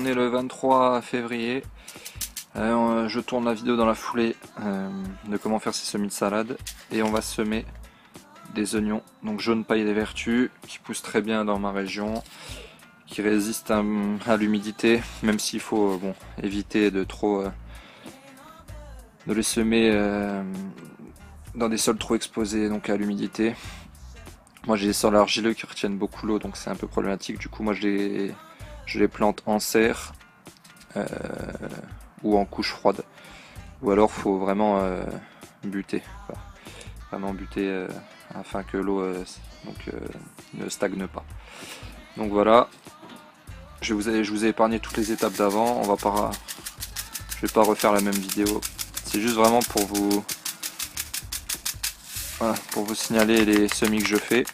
On est le 23 février. Je tourne la vidéo dans la foulée de comment faire ces semis de salade. Et on va semer des oignons, donc jaune paille des vertus, qui poussent très bien dans ma région, qui résistent à l'humidité, même s'il faut éviter de trop de les semer dans des sols trop exposés donc à l'humidité. Moi j'ai des sols argileux qui retiennent beaucoup l'eau, donc c'est un peu problématique. Du coup moi je les plante en serre ou en couche froide, ou alors faut vraiment buter, vraiment buter afin que l'eau ne stagne pas. Donc voilà, je vous ai épargné toutes les étapes d'avant. Je vais pas refaire la même vidéo, c'est juste vraiment pour vous signaler les semis que je fais.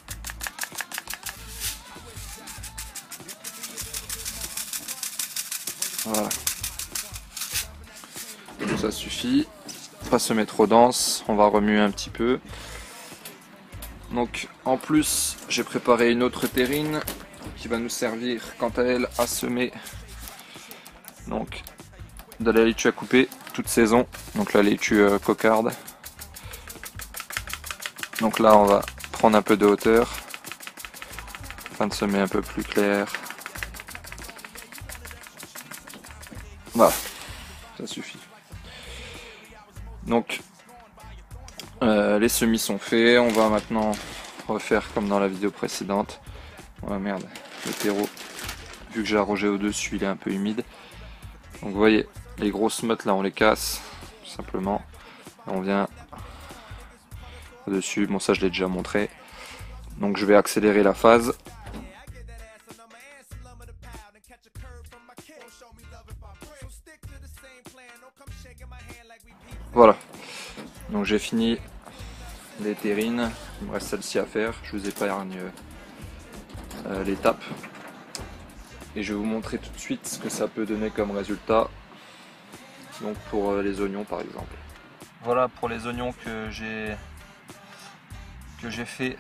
Voilà, donc ça suffit, pas semer trop dense, on va remuer un petit peu. Donc en plus j'ai préparé une autre terrine qui va nous servir quant à elle à semer donc de la laitue à couper toute saison, donc la laitue cocarde. Donc là on va prendre un peu de hauteur afin de semer un peu plus clair. Voilà, ça suffit. Donc les semis sont faits, on va maintenant refaire comme dans la vidéo précédente. Oh merde, le terreau, vu que j'ai arrosé au dessus, il est un peu humide. Donc vous voyez, les grosses mottes là on les casse, tout simplement. Et on vient au-dessus, bon ça je l'ai déjà montré. Donc je vais accélérer la phase. Voilà, donc j'ai fini les terrines, il me reste celle-ci à faire, je vous épargne l'étape. Et je vais vous montrer tout de suite ce que ça peut donner comme résultat, donc pour les oignons par exemple. Voilà pour les oignons que j'ai fait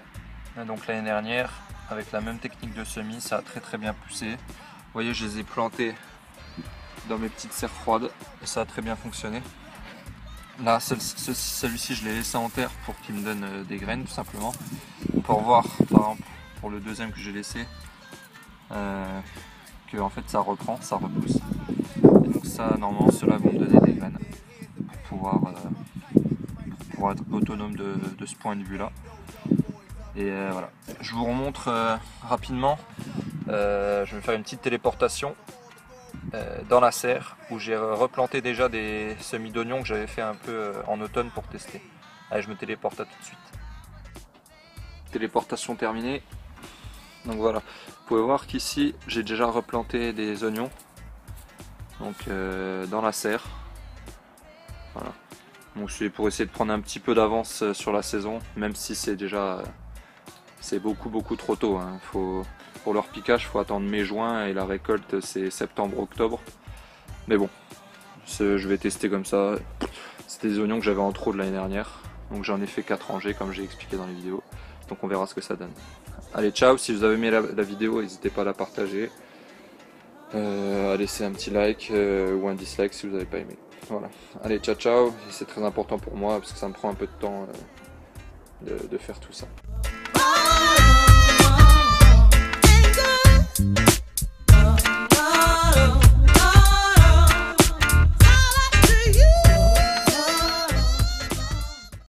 donc l'année dernière avec la même technique de semis, ça a très bien poussé. Vous voyez, je les ai plantés dans mes petites serres froides et ça a très bien fonctionné. Là, celui-ci je l'ai laissé en terre pour qu'il me donne des graines tout simplement. On peut revoir par exemple pour le deuxième que j'ai laissé que en fait ça reprend, ça repousse. Et donc ça, normalement, cela vont me donner des graines pour pouvoir être autonome de ce point de vue là. Et voilà, je vous remontre rapidement. Je vais faire une petite téléportation dans la serre où j'ai replanté déjà des semis d'oignons que j'avais fait un peu en automne pour tester. Allez, je me téléporte à tout de suite. Téléportation terminée. Donc voilà, vous pouvez voir qu'ici j'ai déjà replanté des oignons donc dans la serre. Voilà. Donc c'est pour essayer de prendre un petit peu d'avance sur la saison, même si c'est déjà beaucoup trop tôt. Hein. Pour leur piquage, il faut attendre mai-juin et la récolte c'est septembre-octobre. Mais bon, je vais tester comme ça. C'était des oignons que j'avais en trop de l'année dernière, donc j'en ai fait 4 rangées comme j'ai expliqué dans les vidéos. Donc on verra ce que ça donne. Allez, ciao, si vous avez aimé la vidéo, n'hésitez pas à la partager, à laisser un petit like ou un dislike si vous n'avez pas aimé. Voilà, allez, ciao, c'est très important pour moi parce que ça me prend un peu de temps de faire tout ça.